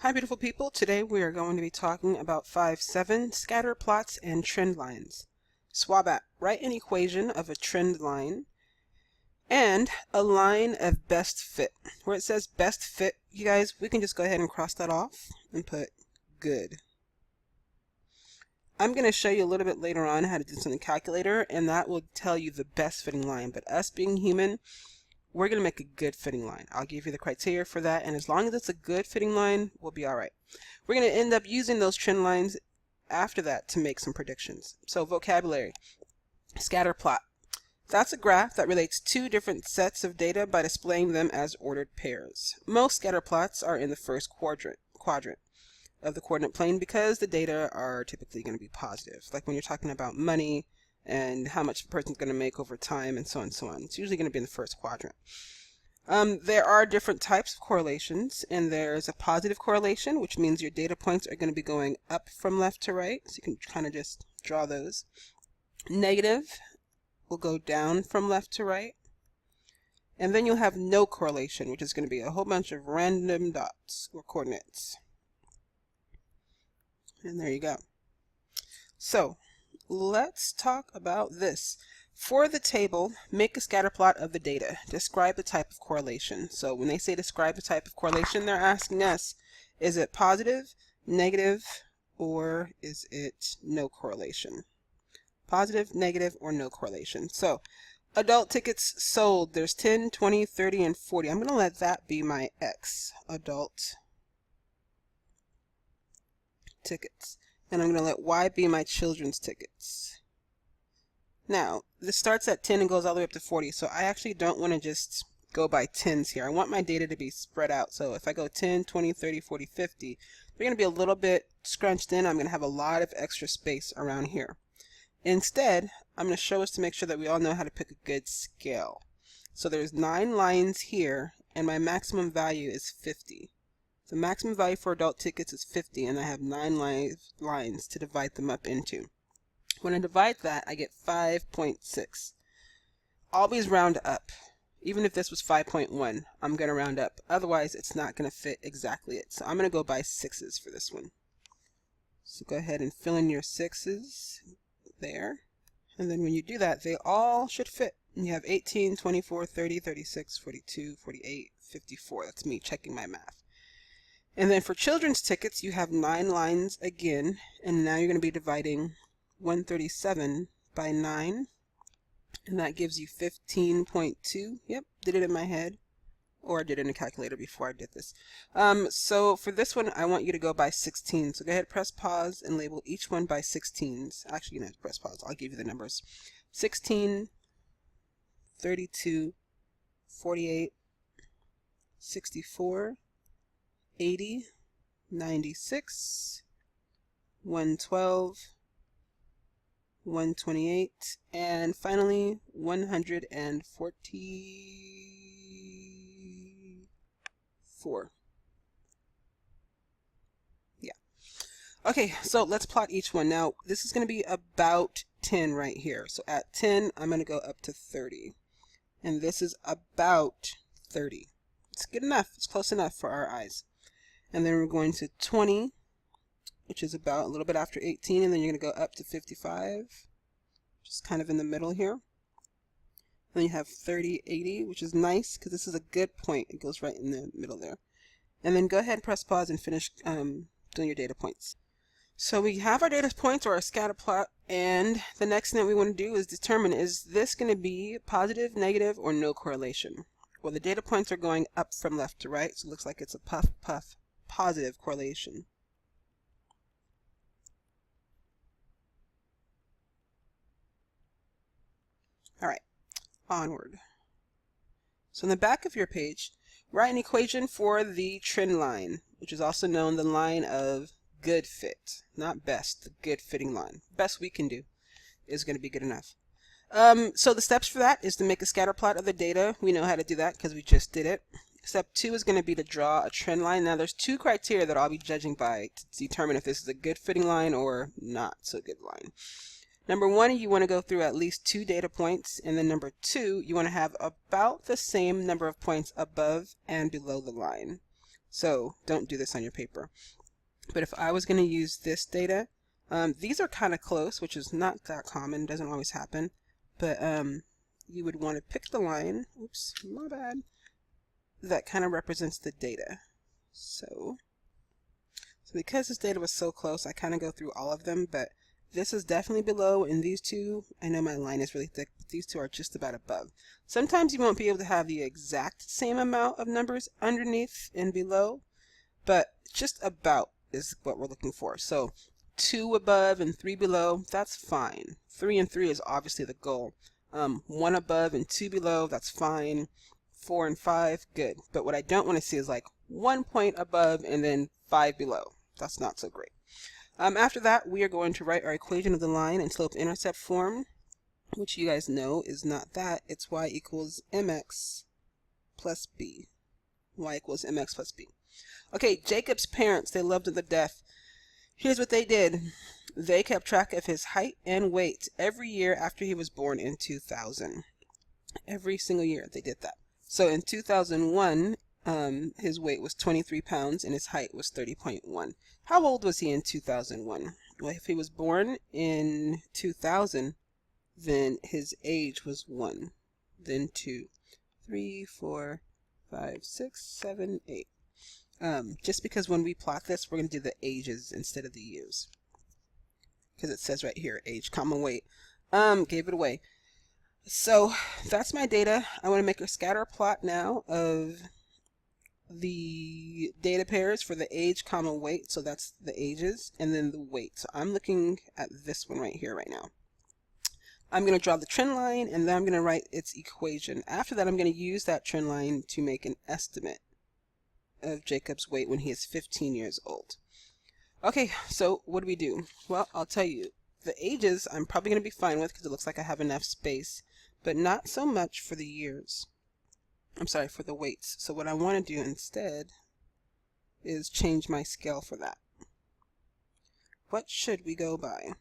Hi beautiful people, today we are going to be talking about 5.7 scatter plots and trend lines. SWABAT, write an equation of a trend line and a line of best fit. Where it says best fit, you guys, we can just go ahead and cross that off and put good. I'm going to show you a little bit later on how to do this on the calculator, and that will tell you the best fitting line. But us being human, we're going to make a good fitting line. I'll give you the criteria for that, and as long as it's a good fitting line, we'll be all right. We're going to end up using those trend lines after that to make some predictions. So vocabulary, scatter plot. That's a graph that relates two different sets of data by displaying them as ordered pairs. Most scatter plots are in the first quadrant of the coordinate plane because the data are typically going to be positive. Like when you're talking about money and how much a person's going to make over time and so on and so on. It's usually going to be in the first quadrant. There are different types of correlations, and there's a positive correlation, which means your data points are going to be going up from left to right, so you can kind of just draw those. Negative will go down from left to right. And then you'll have no correlation, which is going to be a whole bunch of random dots or coordinates. And there you go. So let's talk about this. For the table, make a scatter plot of the data. Describe the type of correlation. So when they say describe the type of correlation, they're asking us, is it positive, negative, or is it no correlation? Positive, negative, or no correlation. So adult tickets sold. There's 10, 20, 30, and 40. I'm going to let that be my X. Adult tickets. And I'm going to let Y be my children's tickets. Now, this starts at 10 and goes all the way up to 40, so I actually don't want to just go by tens here. I want my data to be spread out. So if I go 10, 20, 30, 40, 50, they're going to be a little bit scrunched in. I'm going to have a lot of extra space around here. Instead, I'm going to show us to make sure that we all know how to pick a good scale. So there's 9 lines here, and my maximum value is 50. The maximum value for adult tickets is 50, and I have 9 lines to divide them up into. When I divide that, I get 5.6. Always round up. Even if this was 5.1, I'm going to round up. Otherwise, it's not going to fit exactly it. So I'm going to go by 6s for this one. So go ahead and fill in your 6s there. And then when you do that, they all should fit. And you have 18, 24, 30, 36, 42, 48, 54. That's me checking my math. And then for children's tickets, you have 9 lines again, and now you're going to be dividing 137 by 9, and that gives you 15.2. Yep, did it in my head, or I did it in a calculator before I did this. So for this one, I want you to go by 16. So go ahead, press pause, and label each one by 16s. Actually, you don't have to press pause. I'll give you the numbers. 16, 32, 48, 64, 80, 96, 112, 128, and finally 144. Yeah. Okay, so let's plot each one. Now, this is going to be about 10 right here. So at 10, I'm going to go up to 30. And this is about 30. It's good enough. It's close enough for our eyes. And then we're going to 20, which is about a little bit after 18, and then you're going to go up to 55, just kind of in the middle here. Then you have 30, 80, which is nice because this is a good point. It goes right in the middle there. And then go ahead and press pause and finish doing your data points. So we have our data points or our scatter plot, and the next thing that we want to do is determine, is this going to be positive, negative, or no correlation? Well, the data points are going up from left to right, so it looks like it's a puff, puff, positive correlation. Alright, onward. So in the back of your page, write an equation for the trend line, which is also known the line of good fit. Not best, the good fitting line. Best we can do is going to be good enough. So the steps for that is to make a scatter plot of the data. We know how to do that because we just did it. Step 2 is going to be to draw a trend line. Now there's 2 criteria that I'll be judging by to determine if this is a good fitting line or not so good line. Number 1, you want to go through at least 2 data points, and then number 2, you want to have about the same number of points above and below the line. So don't do this on your paper. But if I was going to use this data, these are kind of close, which is not that common, doesn't always happen. But you would want to pick the line, oops, my bad, that kind of represents the data. So because this data was so close, I kind of go through all of them, but this is definitely below, and these two, I know my line is really thick, but these two are just about above. Sometimes you won't be able to have the exact same amount of numbers underneath and below, but just about is what we're looking for. So 2 above and 3 below, that's fine. 3 and 3 is obviously the goal. 1 above and 2 below, that's fine. 4 and 5, good. But what I don't want to see is like 1 point above and then 5 below. That's not so great. After that, we are going to write our equation of the line in slope-intercept form, which you guys know is not that. It's y equals mx plus b. Y equals mx plus b. Okay, Jacob's parents, they loved him to death. Here's what they did. They kept track of his height and weight every year after he was born in 2000. Every single year they did that. So in 2001, his weight was 23 pounds and his height was 30.1. How old was he in 2001? Well, if he was born in 2000, then his age was 1, then 2, 3, 4, 5, 6, 7, 8. Just because when we plot this, we're going to do the ages instead of the years. Because it says right here, age, comma, weight. Gave it away. So that's my data. I want to make a scatter plot now of the data pairs for the age, comma, weight. So that's the ages and then the weight. So I'm looking at this one right here right now. I'm going to draw the trend line and then I'm going to write its equation. After that, I'm going to use that trend line to make an estimate of Jacob's weight when he is 15 years old. Okay, so what do we do? Well, I'll tell you. The ages I'm probably going to be fine with because it looks like I have enough space, but not so much for the years. I'm sorry, for the weights. So what I want to do instead is change my scale for that. What should we go by?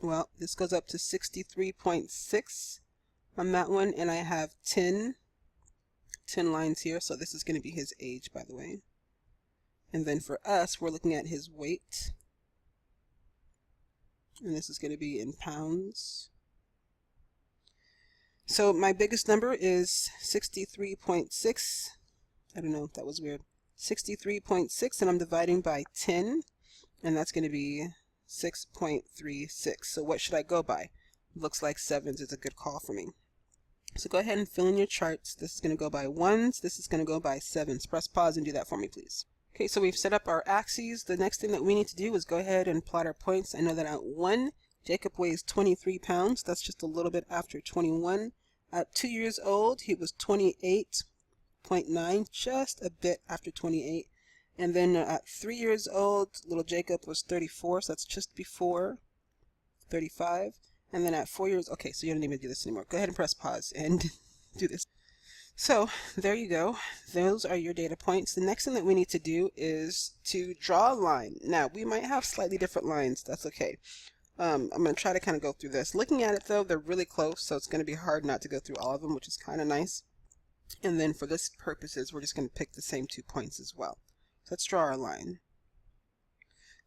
Well, this goes up to 63.6 on that one, and I have 10 lines here, so this is going to be his age, by the way. And then for us, we're looking at his weight, and this is going to be in pounds. So my biggest number is 63.6. I don't know, that was weird. 63.6, and I'm dividing by 10, and that's going to be 6.36. So what should I go by? Looks like 7s is a good call for me. So go ahead and fill in your charts. This is going to go by 1s. This is going to go by 7s. Press pause and do that for me, please. Okay, so we've set up our axes. The next thing that we need to do is go ahead and plot our points. I know that at 1, Jacob weighs 23 pounds. That's just a little bit after 21. At 2 years old, he was 28.9, just a bit after 28. And then at 3 years old, little Jacob was 34, so that's just before 35. And then at 4 years, okay, so you don't even do this anymore. Go ahead and press pause and do this. So there you go. Those are your data points. The next thing that we need to do is to draw a line. Now, we might have slightly different lines. That's okay. I'm going to try to kind of go through this. Looking at it, though, they're really close, so it's going to be hard not to go through all of them, which is kind of nice. And then for this purposes, we're just going to pick the same 2 points as well. So let's draw our line.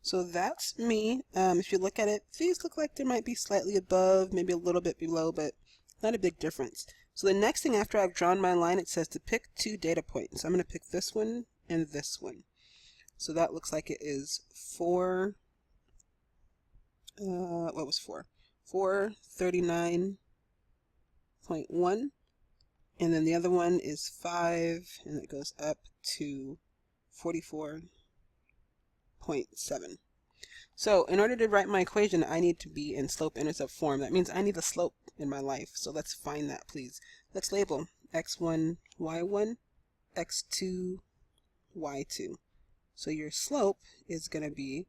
So that's me. If you look at it, these look like they might be slightly above, maybe a little bit below, but not a big difference. So the next thing after I've drawn my line, it says to pick 2 data points. I'm going to pick this one and this one. So that looks like it is 4, what was 4? 439.1. And then the other one is 5, and it goes up to 44.7. So in order to write my equation, I need to be in slope-intercept form. That means I need a slope in my life. So let's find that, please. Let's label x1, y1, x2, y2. So your slope is going to be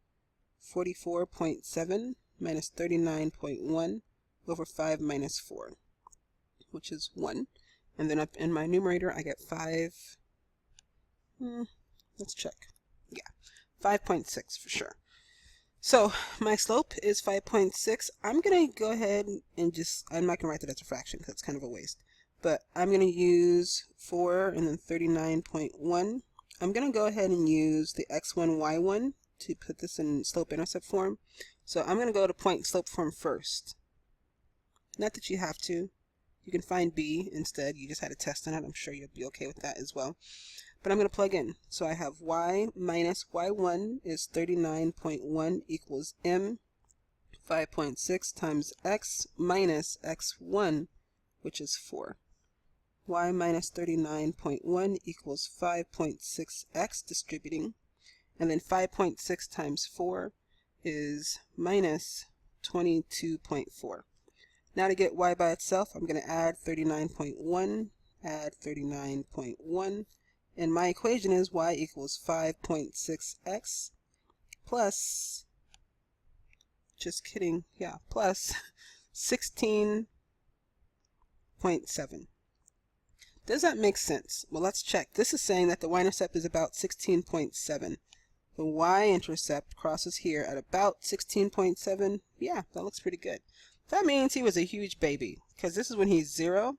44.7 minus 39.1 over 5 minus 4, which is 1. And then up in my numerator, I get 5. Let's check. Yeah, 5.6 for sure. So my slope is 5.6. I'm going to go ahead and I'm not going to write that as a fraction because it's kind of a waste. but I'm going to use 4 and then 39.1. I'm going to go ahead and use the x1, y1 to put this in slope-intercept form. So I'm going to go to point slope form first. Not that you have to. You can find b instead. You just had a test on it. I'm sure you'll be okay with that as well. But I'm going to plug in. So I have y minus y1 is 39.1 equals m 5.6 times x minus x1, which is 4. Y minus 39.1 equals 5.6x distributing. And then 5.6 times 4 is minus 22.4. Now to get y by itself, I'm going to add 39.1, add 39.1, and my equation is y equals 5.6x plus, just kidding, yeah, plus 16.7. Does that make sense? Well, let's check. This is saying that the y-intercept is about 16.7. The y-intercept crosses here at about 16.7. Yeah, that looks pretty good. That means he was a huge baby, because this is when he's 0,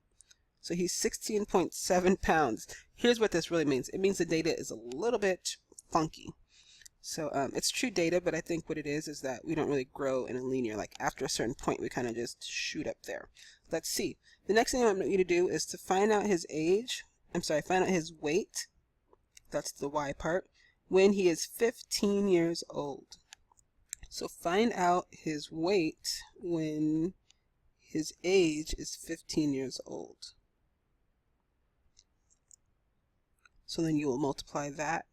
so he's 16.7 pounds. Here's what this really means. It means the data is a little bit funky. So it's true data, but I think what it is that we don't really grow in a linear. Like after a certain point, we kind of just shoot up there. Let's see. The next thing I want you to do is to find out his age. Find out his weight. That's the y part. When he is 15 years old. So find out his weight when his age is 15 years old. So then you will multiply that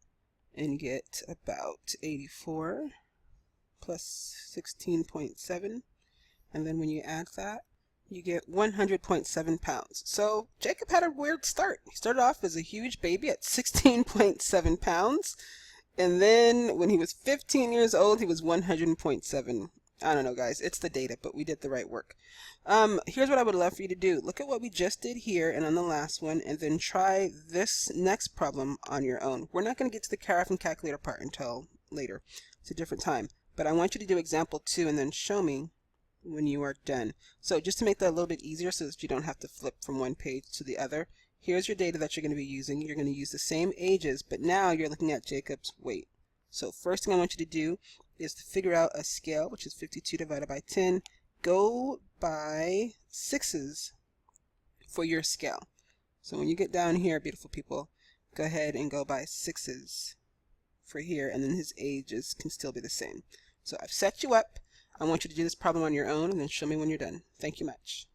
and get about 84 plus 16.7. And then when you add that, you get 100.7 pounds. So Jacob had a weird start. He started off as a huge baby at 16.7 pounds. And then when he was 15 years old, he was 100.7. I don't know, guys. It's the data, but we did the right work. Here's what I would love for you to do. Look at what we just did here and on the last one, and then try this next problem on your own. We're not going to get to the carafe and calculator part until later. It's a different time. But I want you to do example 2 and then show me when you are done. So just to make that a little bit easier so that you don't have to flip from one page to the other, here's your data that you're going to be using. You're going to use the same ages, but now you're looking at Jacob's weight. So first thing I want you to do is to figure out a scale, which is 52 divided by 10. Go by sixes for your scale. So when you get down here, beautiful people, go ahead and go by sixes for here, and then his ages can still be the same. So I've set you up. I want you to do this problem on your own and then show me when you're done. Thank you much.